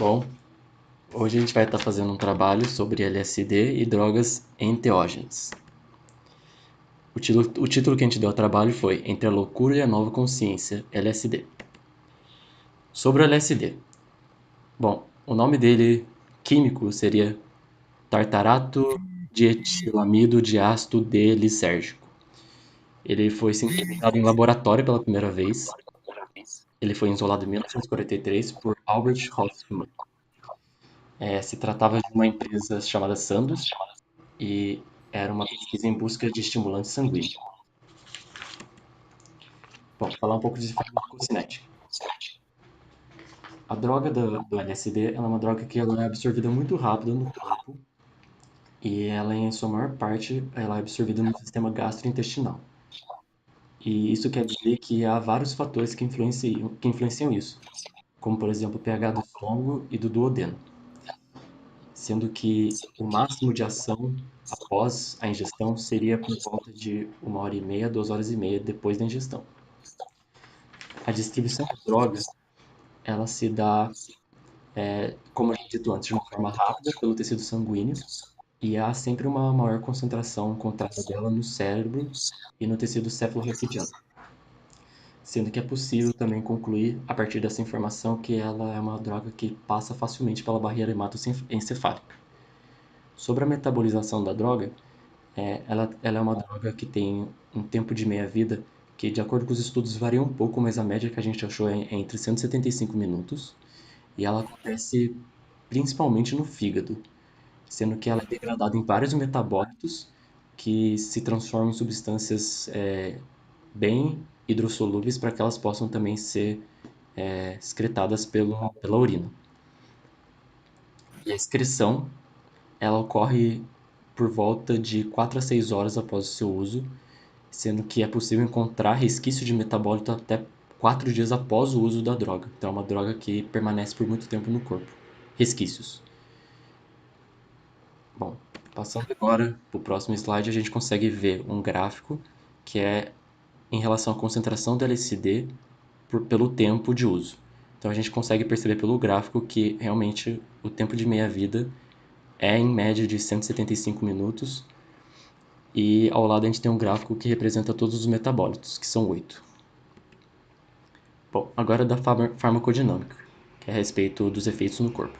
Bom, hoje a gente vai estar fazendo um trabalho sobre LSD e drogas enteógenas. O título que a gente deu ao trabalho foi Entre a Loucura e a Nova Consciência, LSD. Sobre o LSD. Bom, o nome dele químico seria tartarato dietilamida de ácido D-lisérgico. Ele foi sintetizado em laboratório pela primeira vez. Ele foi isolado em 1943 por Albert Hofmann. Se tratava de uma empresa chamada Sandoz e era uma pesquisa em busca de estimulante sanguíneo. Bom, falar um pouco de farmacocinética. A droga do LSD ela é uma droga que ela é absorvida muito rápido no corpo e ela, em sua maior parte, ela é absorvida no sistema gastrointestinal. E isso quer dizer que há vários fatores que influenciam isso, como, por exemplo, o pH do estômago e do duodeno, sendo que o máximo de ação após a ingestão seria por volta de 1h30, 2h30 depois da ingestão. A distribuição da droga, ela se dá, como eu já dito antes, de uma forma rápida pelo tecido sanguíneo e há sempre uma maior concentração encontrada dela no cérebro e no tecido cefalorraquidiano, sendo que é possível também concluir, a partir dessa informação, que ela é uma droga que passa facilmente pela barreira hematoencefálica. Sobre a metabolização da droga, ela é uma droga que tem um tempo de meia-vida que, de acordo com os estudos, varia um pouco, mas a média que a gente achou é entre 175 minutos, e ela acontece principalmente no fígado, sendo que ela é degradada em vários metabólitos que se transformam em substâncias bem hidrossolúveis para que elas possam também ser excretadas pela urina. E a excreção, ela ocorre por volta de 4 a 6 horas após o seu uso, sendo que é possível encontrar resquício de metabólito até 4 dias após o uso da droga. Então é uma droga que permanece por muito tempo no corpo. Resquícios. Bom, passando agora para o próximo slide, a gente consegue ver um gráfico que é em relação à concentração do LSD pelo tempo de uso. Então a gente consegue perceber pelo gráfico que realmente o tempo de meia-vida é em média de 175 minutos, e ao lado a gente tem um gráfico que representa todos os metabólitos, que são 8. Bom, agora da farmacodinâmica, que é a respeito dos efeitos no corpo.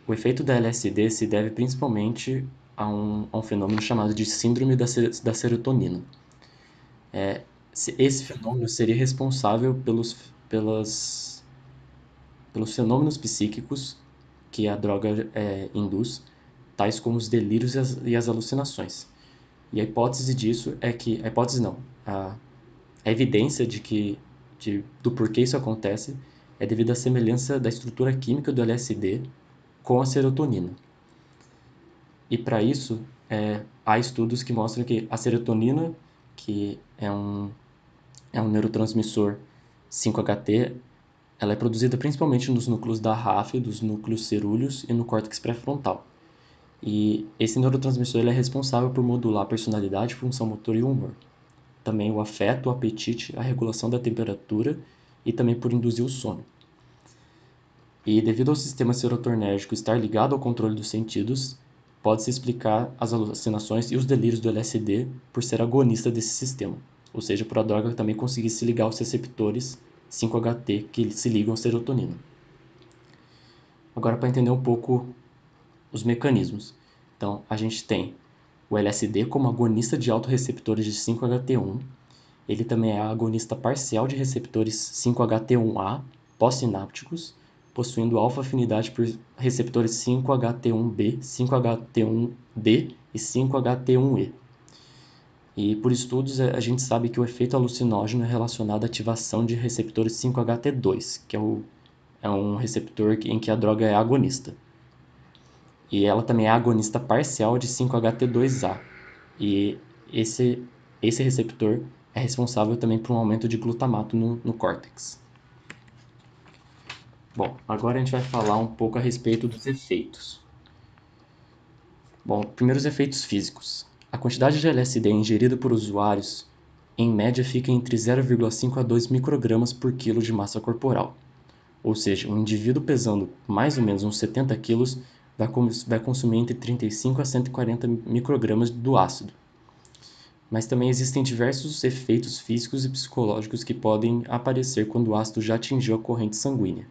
O efeito da LSD se deve principalmente a um fenômeno chamado de síndrome da serotonina. Esse fenômeno seria responsável pelos fenômenos psíquicos que a droga induz, tais como os delírios e as alucinações. E a hipótese disso é que... A hipótese não. A evidência do porquê isso acontece é devido à semelhança da estrutura química do LSD com a serotonina. E para isso, há estudos que mostram que a serotonina, que é um neurotransmissor 5-HT, ela é produzida principalmente nos núcleos da RAF, dos núcleos cerúleos e no córtex pré-frontal. E esse neurotransmissor ele é responsável por modular a personalidade, função motor e o humor. Também o afeto, o apetite, a regulação da temperatura e também por induzir o sono. E devido ao sistema serotonérgico estar ligado ao controle dos sentidos, pode-se explicar as alucinações e os delírios do LSD por ser agonista desse sistema, ou seja, por a droga também conseguir se ligar aos receptores 5-HT que se ligam à serotonina. Agora, para entender um pouco os mecanismos. Então, a gente tem o LSD como agonista de autorreceptores de 5-HT1. Ele também é agonista parcial de receptores 5-HT1A pós-sinápticos, possuindo alfa afinidade por receptores 5-HT1B, 5-HT1D e 5-HT1E. E por estudos a gente sabe que o efeito alucinógeno é relacionado à ativação de receptores 5-HT2, que é um receptor em que a droga é agonista. E ela também é agonista parcial de 5-HT2A. E esse receptor é responsável também por um aumento de glutamato no córtex. Bom, agora a gente vai falar um pouco a respeito dos efeitos. Bom, primeiro os efeitos físicos. A quantidade de LSD ingerida por usuários, em média, fica entre 0,5 a 2 microgramas por quilo de massa corporal. Ou seja, um indivíduo pesando mais ou menos uns 70 quilos vai consumir entre 35 a 140 microgramas do ácido. Mas também existem diversos efeitos físicos e psicológicos que podem aparecer quando o ácido já atingiu a corrente sanguínea.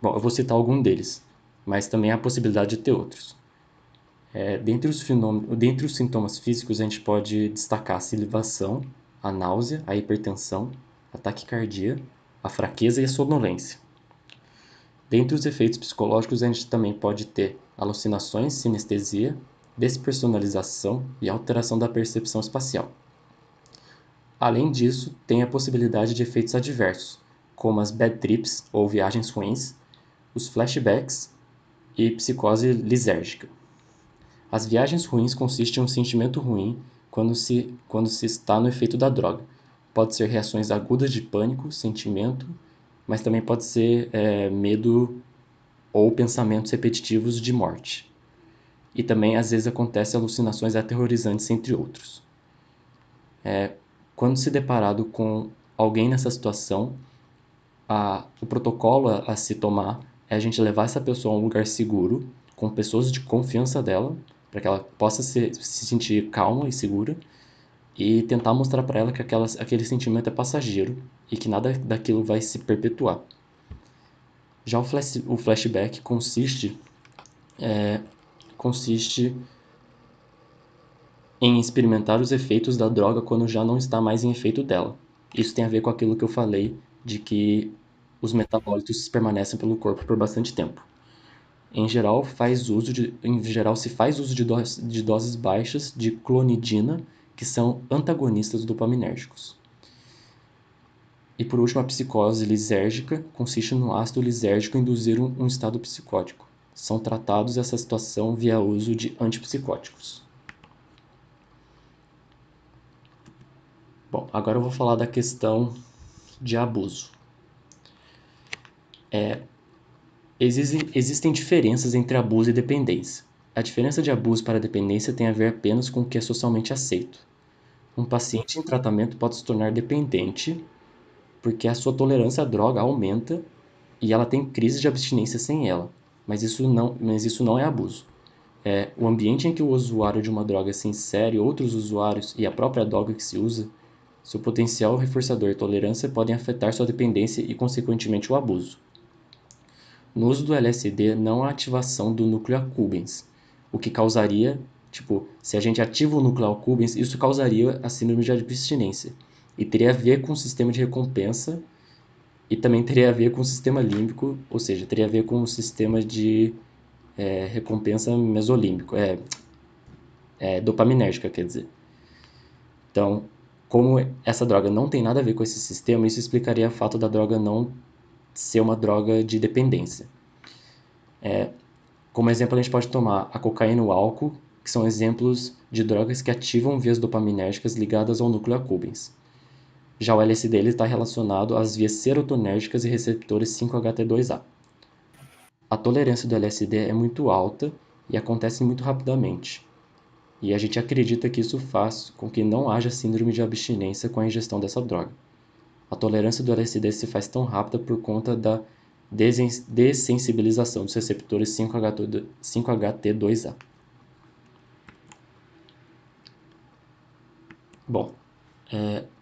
Bom, eu vou citar algum deles, mas também há a possibilidade de ter outros. Dentre os sintomas físicos, a gente pode destacar a salivação, a náusea, a hipertensão, a taquicardia, a fraqueza e a sonolência. Dentre os efeitos psicológicos, a gente também pode ter alucinações, sinestesia, despersonalização e alteração da percepção espacial. Além disso, tem a possibilidade de efeitos adversos, como as bad trips ou viagens ruins, os flashbacks e psicose lisérgica. As viagens ruins consistem em um sentimento ruim quando se está no efeito da droga. Pode ser reações agudas de pânico, sentimento, mas também pode ser medo ou pensamentos repetitivos de morte. E também, às vezes, acontecem alucinações aterrorizantes, entre outros. Quando se deparado com alguém nessa situação, o protocolo a se tomar é a gente levar essa pessoa a um lugar seguro, com pessoas de confiança dela, para que ela possa se sentir calma e segura, e tentar mostrar para ela que aquele sentimento é passageiro e que nada daquilo vai se perpetuar. Já o flashback consiste em experimentar os efeitos da droga quando já não está mais em efeito dela. Isso tem a ver com aquilo que eu falei de que os metabólitos permanecem pelo corpo por bastante tempo. Em geral, se faz uso de doses baixas de clonidina, que são antagonistas dopaminérgicos. E por último, a psicose lisérgica consiste no ácido lisérgico induzir um estado psicótico. São tratados essa situação via uso de antipsicóticos. Bom, agora eu vou falar da questão de abuso. Existem diferenças entre abuso e dependência. A diferença de abuso para dependência tem a ver apenas com o que é socialmente aceito. Um paciente em tratamento pode se tornar dependente porque a sua tolerância à droga aumenta e ela tem crise de abstinência sem ela, mas isso não é abuso. O ambiente em que o usuário de uma droga se insere, outros usuários e a própria droga que se usa, seu potencial reforçador e tolerância podem afetar sua dependência e, consequentemente, o abuso. No uso do LSD, não há ativação do núcleo accumbens, o que causaria, se a gente ativa o núcleo accumbens, isso causaria a síndrome de abstinência, e teria a ver com o sistema de recompensa, e também teria a ver com o sistema límbico, ou seja, teria a ver com o sistema de recompensa mesolímbico, dopaminérgica, quer dizer. Então, como essa droga não tem nada a ver com esse sistema, isso explicaria o fato da droga não ser uma droga de dependência. Como exemplo, a gente pode tomar a cocaína e o álcool, que são exemplos de drogas que ativam vias dopaminérgicas ligadas ao núcleo accumbens. Já o LSD está relacionado às vias serotonérgicas e receptores 5-HT2A. A tolerância do LSD é muito alta e acontece muito rapidamente. E a gente acredita que isso faz com que não haja síndrome de abstinência com a ingestão dessa droga. A tolerância do LSD se faz tão rápida por conta da dessensibilização dos receptores 5-HT2A. Bom,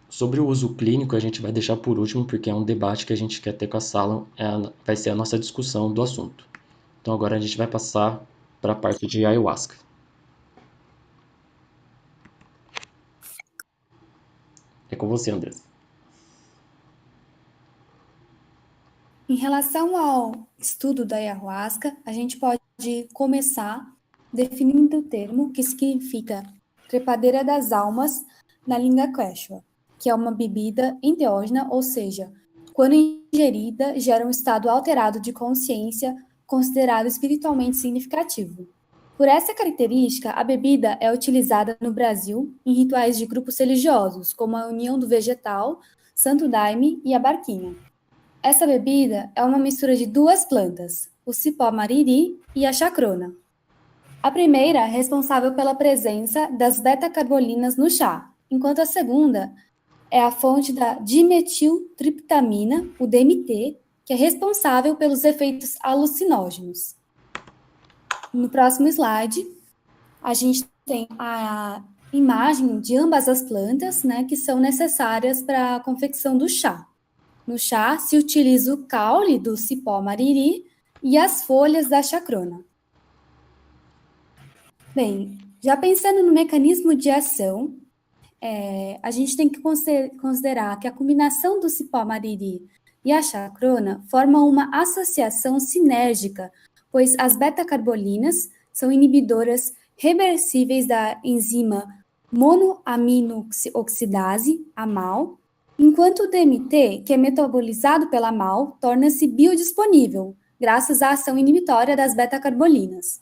sobre o uso clínico a gente vai deixar por último porque é um debate que a gente quer ter com a sala, vai ser a nossa discussão do assunto. Então agora a gente vai passar para a parte de ayahuasca. É com você, Andressa. Em relação ao estudo da ayahuasca, a gente pode começar definindo o termo que significa trepadeira das almas na língua quechua, que é uma bebida enteógena, ou seja, quando ingerida, gera um estado alterado de consciência considerado espiritualmente significativo. Por essa característica, a bebida é utilizada no Brasil em rituais de grupos religiosos, como a União do Vegetal, Santo Daime e a Barquinha. Essa bebida é uma mistura de duas plantas, o cipó mariri e a chacrona. A primeira é responsável pela presença das beta-carbolinas no chá, enquanto a segunda é a fonte da dimetiltriptamina, o DMT, que é responsável pelos efeitos alucinógenos. No próximo slide, a gente tem a imagem de ambas as plantas, né, que são necessárias para a confecção do chá. No chá, se utiliza o caule do cipó mariri e as folhas da chacrona. Bem, já pensando no mecanismo de ação, a gente tem que considerar que a combinação do cipó mariri e a chacrona forma uma associação sinérgica, pois as beta-carbolinas são inibidoras reversíveis da enzima monoamino-oxidase, a MAO, enquanto o DMT, que é metabolizado pela MAO, torna-se biodisponível, graças à ação inibitória das beta-carbolinas.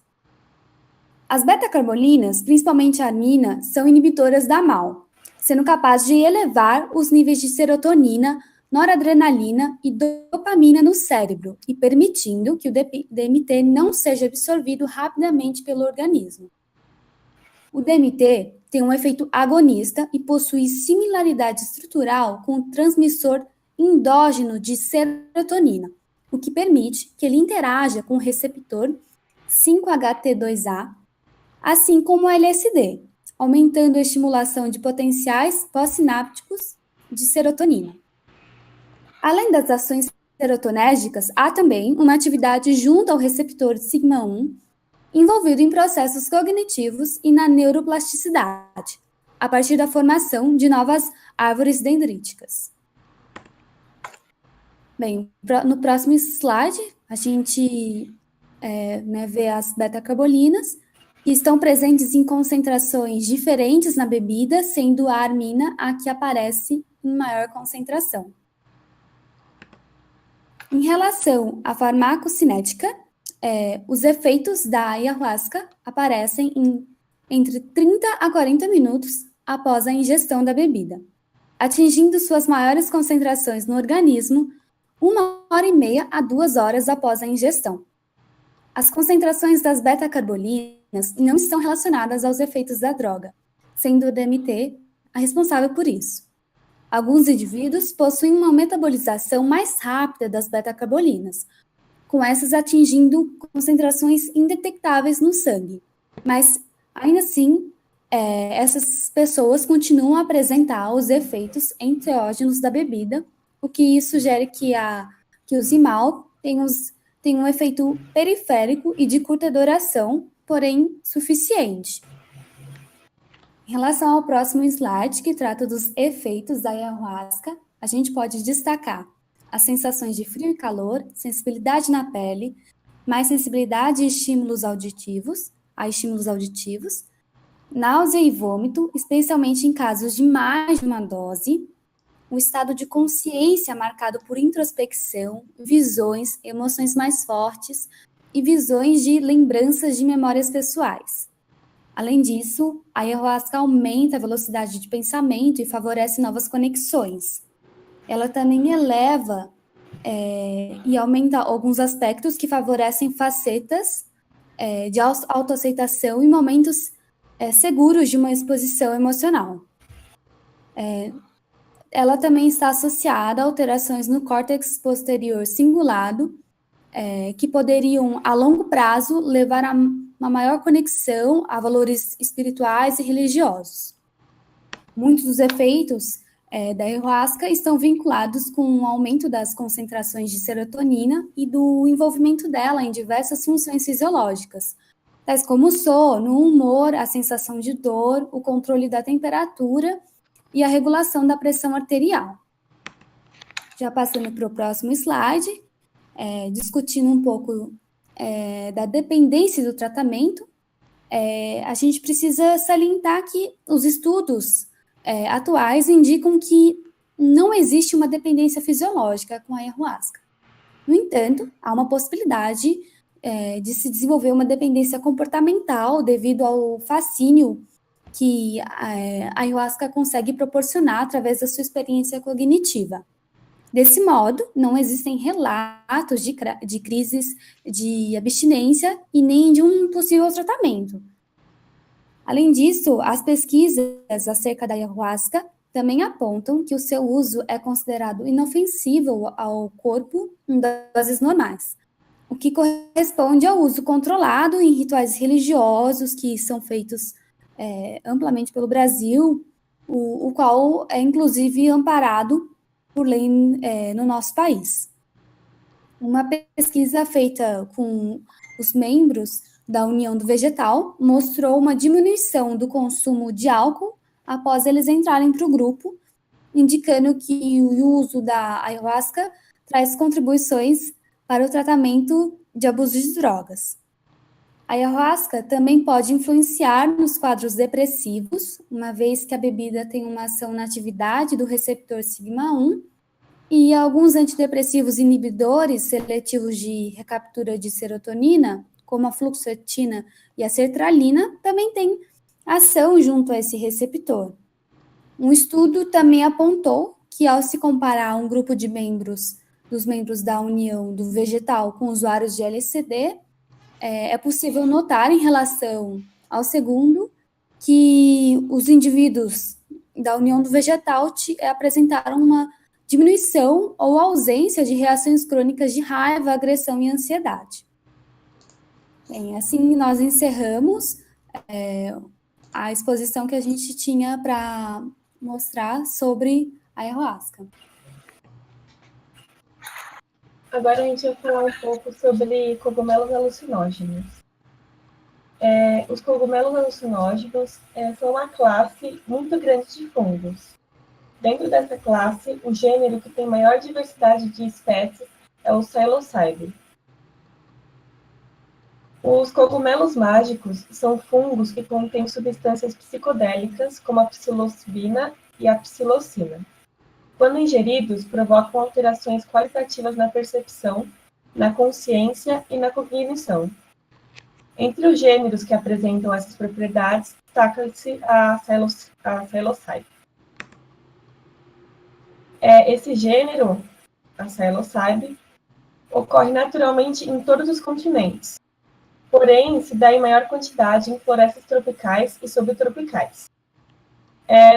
As beta-carbolinas, principalmente a armina, são inibitoras da MAO, sendo capazes de elevar os níveis de serotonina, noradrenalina e dopamina no cérebro e permitindo que o DMT não seja absorvido rapidamente pelo organismo. O DMT tem um efeito agonista e possui similaridade estrutural com o transmissor endógeno de serotonina, o que permite que ele interaja com o receptor 5-HT2A, assim como o LSD, aumentando a estimulação de potenciais pós-sinápticos de serotonina. Além das ações serotonérgicas, há também uma atividade junto ao receptor sigma-1 envolvido em processos cognitivos e na neuroplasticidade, a partir da formação de novas árvores dendríticas. Bem, no próximo slide, a gente vê as beta-carbolinas, que estão presentes em concentrações diferentes na bebida, sendo a armina a que aparece em maior concentração. Em relação à farmacocinética, os efeitos da ayahuasca aparecem entre 30 a 40 minutos após a ingestão da bebida, atingindo suas maiores concentrações no organismo 1h30 a 2 horas após a ingestão. As concentrações das beta-carbolinas não estão relacionadas aos efeitos da droga, sendo o DMT a responsável por isso. Alguns indivíduos possuem uma metabolização mais rápida das beta-carbolinas, com essas atingindo concentrações indetectáveis no sangue. Mas, ainda assim, essas pessoas continuam a apresentar os efeitos enteógenos da bebida, o que sugere que o Zimal tem um efeito periférico e de curta duração, porém suficiente. Em relação ao próximo slide, que trata dos efeitos da ayahuasca, a gente pode destacar as sensações de frio e calor, sensibilidade na pele, mais sensibilidade a estímulos auditivos, náusea e vômito, especialmente em casos de mais de uma dose, um estado de consciência marcado por introspecção, visões, emoções mais fortes e visões de lembranças de memórias pessoais. Além disso, a ayahuasca aumenta a velocidade de pensamento e favorece novas conexões. Ela também eleva e aumenta alguns aspectos que favorecem facetas de autoaceitação e momentos seguros de uma exposição emocional. Ela também está associada a alterações no córtex posterior cingulado, que poderiam, a longo prazo, levar a uma maior conexão a valores espirituais e religiosos. Muitos dos efeitos da ayahuasca estão vinculados com o aumento das concentrações de serotonina e do envolvimento dela em diversas funções fisiológicas, tais como o sono, o humor, a sensação de dor, o controle da temperatura e a regulação da pressão arterial. Já passando para o próximo slide, discutindo um pouco da dependência do tratamento, a gente precisa salientar que os estudos atuais indicam que não existe uma dependência fisiológica com a ayahuasca. No entanto, há uma possibilidade de se desenvolver uma dependência comportamental devido ao fascínio que a ayahuasca consegue proporcionar através da sua experiência cognitiva. Desse modo, não existem relatos de crises de abstinência e nem de um possível tratamento. Além disso, as pesquisas acerca da ayahuasca também apontam que o seu uso é considerado inofensivo ao corpo em doses normais, o que corresponde ao uso controlado em rituais religiosos que são feitos amplamente pelo Brasil, o qual é inclusive amparado por lei no nosso país. Uma pesquisa feita com os membros da União do Vegetal mostrou uma diminuição do consumo de álcool após eles entrarem para o grupo, indicando que o uso da ayahuasca traz contribuições para o tratamento de abuso de drogas. A ayahuasca também pode influenciar nos quadros depressivos, uma vez que a bebida tem uma ação na atividade do receptor sigma-1, e alguns antidepressivos inibidores seletivos de recaptura de serotonina, como a fluoxetina e a sertralina, também têm ação junto a esse receptor. Um estudo também apontou que, ao se comparar um grupo de dos membros da União do Vegetal com usuários de LSD, é possível notar em relação ao segundo que os indivíduos da União do Vegetal apresentaram uma diminuição ou ausência de reações crônicas de raiva, agressão e ansiedade. Bem, assim nós encerramos a exposição que a gente tinha para mostrar sobre a ayahuasca. Agora a gente vai falar um pouco sobre cogumelos alucinógenos. Os cogumelos alucinógenos são uma classe muito grande de fungos. Dentro dessa classe, o gênero que tem maior diversidade de espécies é o psilocybe. Os cogumelos mágicos são fungos que contêm substâncias psicodélicas, como a psilocibina e a psilocina. Quando ingeridos, provocam alterações qualitativas na percepção, na consciência e na cognição. Entre os gêneros que apresentam essas propriedades, destaca-se a psilocybe. Esse gênero, a psilocybe, ocorre naturalmente em todos os continentes, porém se dá em maior quantidade em florestas tropicais e subtropicais.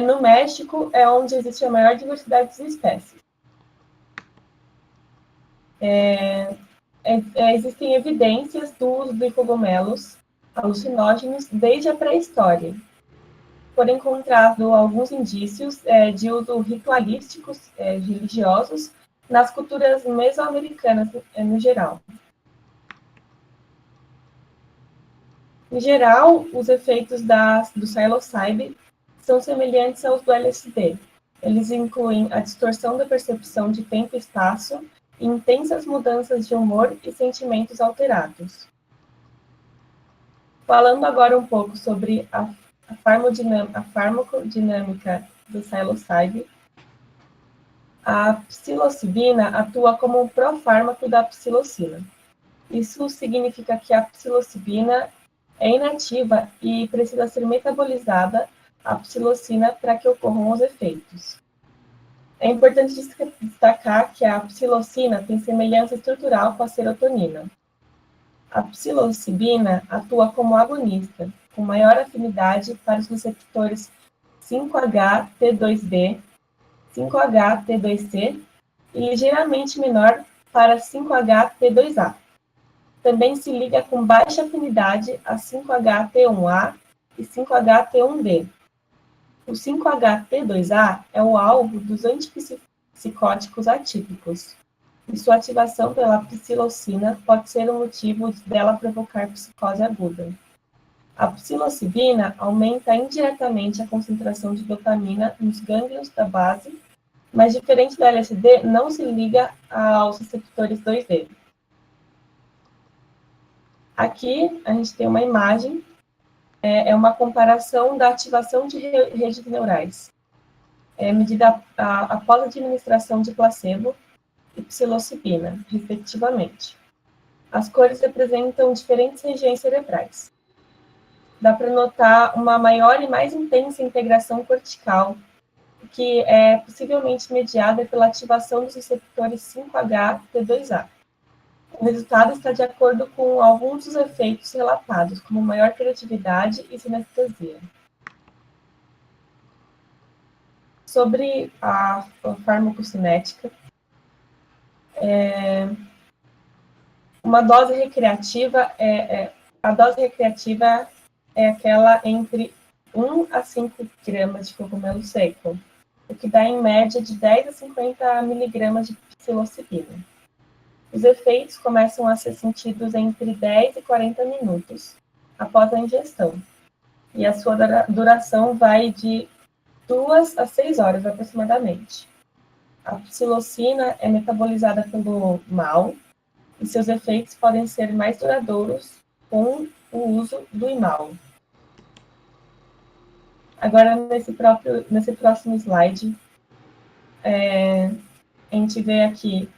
No México é onde existe a maior diversidade de espécies. Existem evidências do uso de cogumelos alucinógenos desde a pré-história. Foram encontrados alguns indícios de uso ritualísticos religiosos nas culturas mesoamericanas no geral. Em geral, os efeitos do psilocybe são semelhantes aos do LSD. Eles incluem a distorção da percepção de tempo e espaço e intensas mudanças de humor e sentimentos alterados. Falando agora um pouco sobre a farmacodinâmica do psilocybe, a psilocibina atua como um profármaco da psilocina. Isso significa que a psilocibina é inativa e precisa ser metabolizada a psilocina para que ocorram os efeitos. É importante destacar que a psilocina tem semelhança estrutural com a serotonina. A psilocibina atua como agonista, com maior afinidade para os receptores 5-HT2B, 5-HT2C e ligeiramente menor para 5-HT2A. Também se liga com baixa afinidade a 5-HT1A e 5-HT1B. O 5-HT2A é o alvo dos antipsicóticos atípicos, e sua ativação pela psilocina pode ser o motivo dela provocar psicose aguda. A psilocibina aumenta indiretamente a concentração de dopamina nos gânglios da base, mas diferente do LSD, não se liga aos receptores 2D. Aqui a gente tem uma imagem, é uma comparação da ativação de redes neurais, medida após a administração de placebo e psilocibina, respectivamente. As cores representam diferentes regiões cerebrais. Dá para notar uma maior e mais intensa integração cortical, que é possivelmente mediada pela ativação dos receptores 5-HT2A. O resultado está de acordo com alguns dos efeitos relatados, como maior criatividade e sinestesia. Sobre a farmacocinética, uma dose recreativa a dose recreativa é aquela entre 1 a 5 gramas de cogumelo seco, o que dá em média de 10 a 50 miligramas de psilocibina. Os efeitos começam a ser sentidos entre 10 e 40 minutos após a ingestão, e a sua duração vai de 2 a 6 horas aproximadamente. A psilocina é metabolizada pelo mal e seus efeitos podem ser mais duradouros com o uso do imal. Agora, nesse próximo slide, a gente vê aqui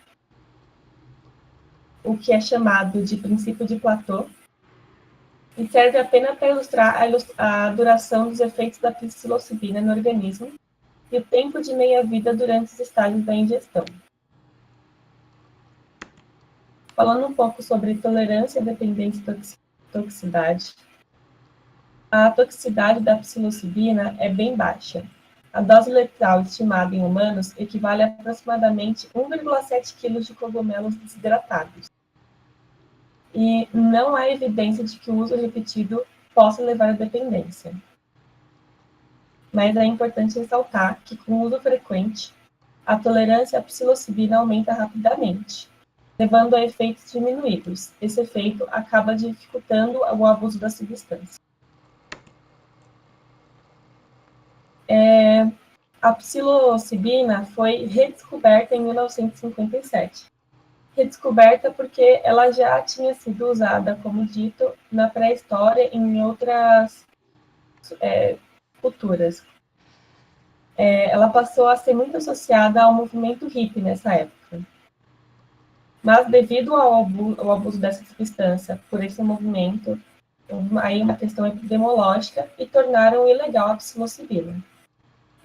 o que é chamado de princípio de Platô, e serve apenas para ilustrar a duração dos efeitos da psilocibina no organismo e o tempo de meia-vida durante os estágios da ingestão. Falando um pouco sobre tolerância, dependência e toxicidade, a toxicidade da psilocibina é bem baixa. A dose letal estimada em humanos equivale a aproximadamente 1,7 kg de cogumelos desidratados. E não há evidência de que o uso repetido possa levar à dependência. Mas é importante ressaltar que, com o uso frequente, a tolerância à psilocibina aumenta rapidamente, levando a efeitos diminuídos. Esse efeito acaba dificultando o abuso da substância. A psilocibina foi redescoberta em 1957. Redescoberta porque ela já tinha sido usada, como dito, na pré-história e em outras culturas. Ela passou a ser muito associada ao movimento hippie nessa época. Mas, devido ao abuso dessa substância por esse movimento, houve aí uma questão epidemiológica e tornaram ilegal a psilocibina.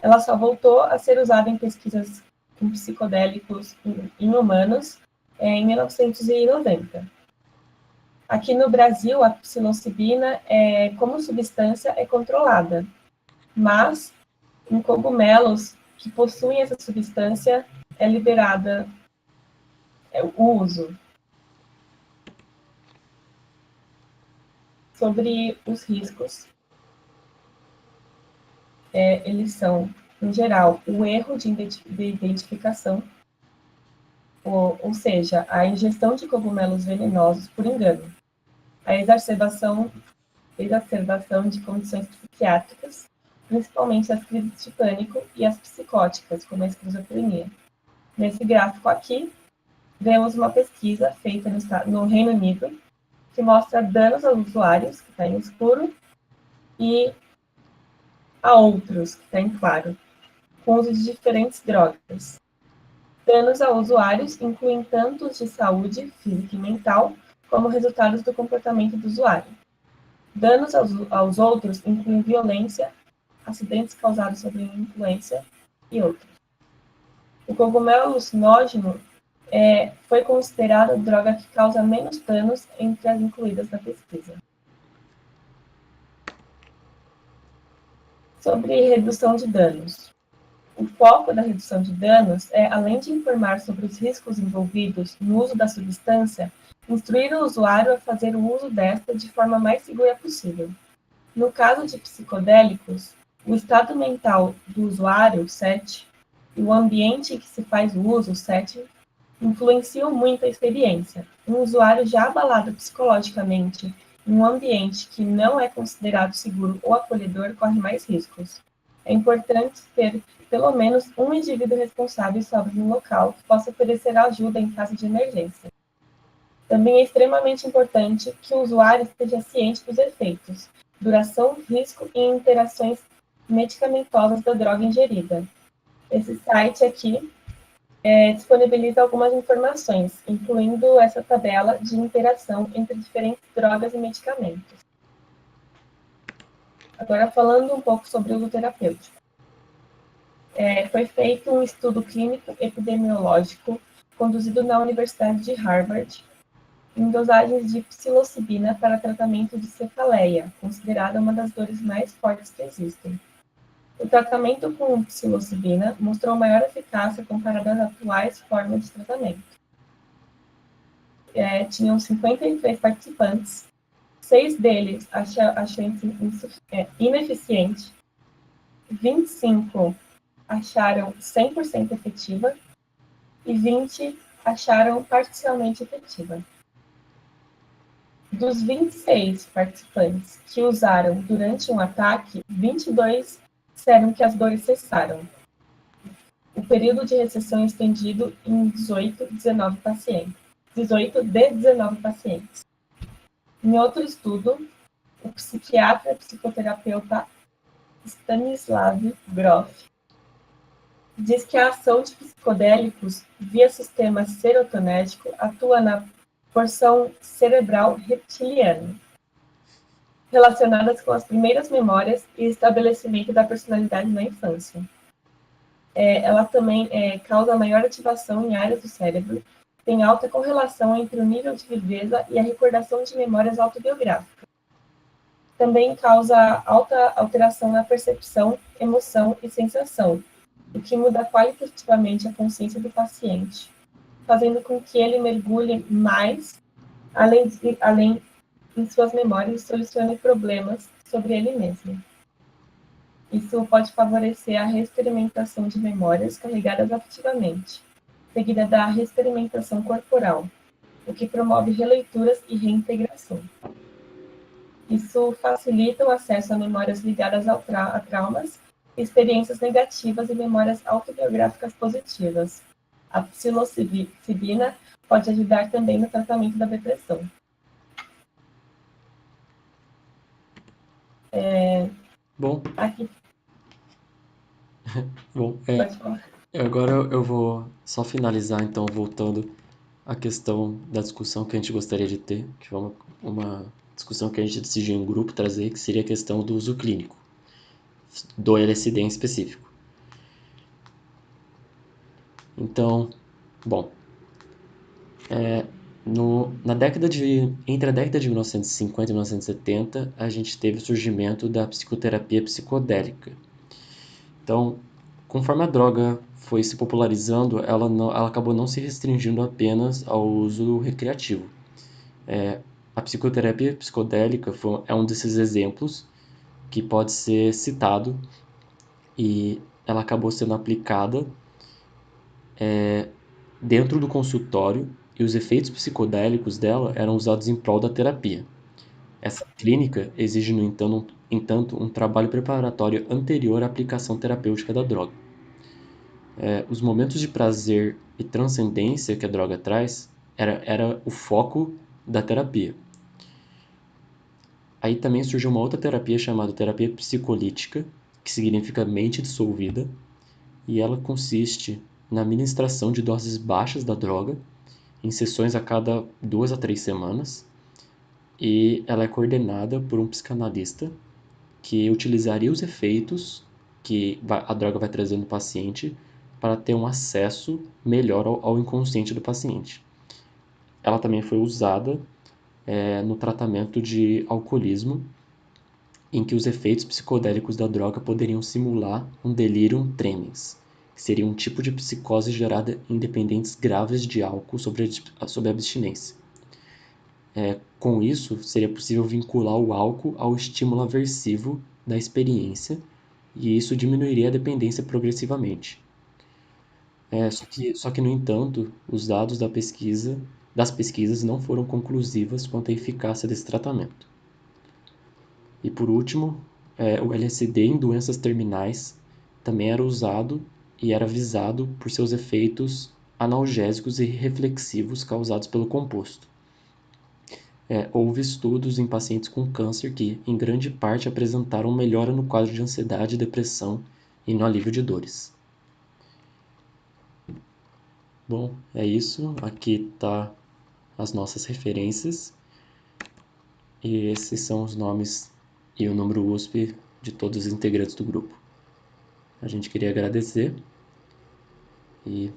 Ela só voltou a ser usada em pesquisas com psicodélicos em humanos em 1990. Aqui no Brasil, a psilocibina, como substância, é controlada, mas em cogumelos que possuem essa substância é liberada o uso. Sobre os riscos, eles são, em geral, o erro de identificação, ou seja, a ingestão de cogumelos venenosos por engano, a exacerbação de condições psiquiátricas, principalmente as crises de pânico e as psicóticas, como a esquizofrenia. Nesse gráfico aqui, vemos uma pesquisa feita no Reino Unido, que mostra danos aos usuários, que está em escuro, e a outros, que está em claro, com uso de diferentes drogas. Danos a usuários incluem tanto os de saúde física e mental, como resultados do comportamento do usuário. Danos aos outros incluem violência, acidentes causados sob influência e outros. O cogumelo alucinógeno foi considerado a droga que causa menos danos entre as incluídas na pesquisa. Sobre redução de danos. O foco da redução de danos é, além de informar sobre os riscos envolvidos no uso da substância, instruir o usuário a fazer o uso desta de forma mais segura possível. No caso de psicodélicos, o estado mental do usuário, 7, e o ambiente em que se faz o uso, 7, influenciam muito a experiência. Um usuário já abalado psicologicamente em um ambiente que não é considerado seguro ou acolhedor corre mais riscos. É importante ter pelo menos um indivíduo responsável sobre um local que possa oferecer ajuda em caso de emergência. Também é extremamente importante que o usuário esteja ciente dos efeitos, duração, risco e interações medicamentosas da droga ingerida. Esse site aqui disponibiliza algumas informações, incluindo essa tabela de interação entre diferentes drogas e medicamentos. Agora, falando um pouco sobre o uso terapêutico. Foi feito um estudo clínico epidemiológico conduzido na Universidade de Harvard em dosagens de psilocibina para tratamento de cefaleia, considerada uma das dores mais fortes que existem. O tratamento com psilocibina mostrou maior eficácia comparado às atuais formas de tratamento. Tinham 53 participantes, 6 deles achou ineficiente, 25 acharam 100% efetiva e 20 acharam parcialmente efetiva. Dos 26 participantes que usaram durante um ataque, 22 disseram que as dores cessaram. O período de recessão estendido em 18 de 19 pacientes. Em outro estudo, o psiquiatra e psicoterapeuta Stanislav Grof diz que a ação de psicodélicos via sistema serotonético atua na porção cerebral reptiliana, relacionadas com as primeiras memórias e estabelecimento da personalidade na infância. Ela também causa maior ativação em áreas do cérebro, tem alta correlação entre o nível de viveza e a recordação de memórias autobiográficas. Também causa alta alteração na percepção, emoção e sensação, o que muda qualitativamente a consciência do paciente, fazendo com que ele mergulhe mais além em suas memórias e solucione problemas sobre ele mesmo. Isso pode favorecer a reexperimentação de memórias carregadas afetivamente, seguida da reexperimentação corporal, o que promove releituras e reintegração. Isso facilita o acesso a memórias ligadas a traumas, experiências negativas e memórias autobiográficas positivas. A psilocibina pode ajudar também no tratamento da depressão. Bom, Aqui, bom, pode falar. agora eu vou só finalizar, então, voltando à questão da discussão que a gente gostaria de ter, que foi uma discussão que a gente decidiu em grupo trazer, que seria a questão do uso clínico, do LSD em específico. Então, bom, entre a década de 1950 e 1970, a gente teve o surgimento da psicoterapia psicodélica. Então, conforme a droga foi se popularizando, ela acabou não se restringindo apenas ao uso recreativo. A psicoterapia psicodélica é um desses exemplos que pode ser citado, e ela acabou sendo aplicada dentro do consultório, e os efeitos psicodélicos dela eram usados em prol da terapia. Essa clínica exige, no entanto, um trabalho preparatório anterior à aplicação terapêutica da droga. Os momentos de prazer e transcendência que a droga traz era o foco da terapia. Aí também surgiu uma outra terapia chamada terapia psicolítica, que significa mente dissolvida, e ela consiste na administração de doses baixas da droga, em sessões a cada 2 a 3 semanas, e ela é coordenada por um psicanalista que utilizaria os efeitos que a droga vai trazer no paciente para ter um acesso melhor ao inconsciente do paciente. Ela também foi usada no tratamento de alcoolismo, em que os efeitos psicodélicos da droga poderiam simular um delirium tremens, que seria um tipo de psicose gerada em dependentes graves de álcool sob a abstinência. Com isso, seria possível vincular o álcool ao estímulo aversivo da experiência, e isso diminuiria a dependência progressivamente. Só que, no entanto, os dados das pesquisas não foram conclusivas quanto à eficácia desse tratamento. E por último, o LSD em doenças terminais também era usado e era visado por seus efeitos analgésicos e reflexivos causados pelo composto. Houve estudos em pacientes com câncer que, em grande parte, apresentaram melhora no quadro de ansiedade, depressão e no alívio de dores. Bom, é isso. Aqui tá as nossas referências. E esses são os nomes e o número USP de todos os integrantes do grupo. A gente queria agradecer. E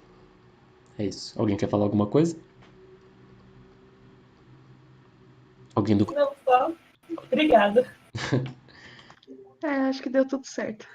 é isso. Alguém quer falar alguma coisa? Alguém do... Não, só. Obrigada. acho que deu tudo certo.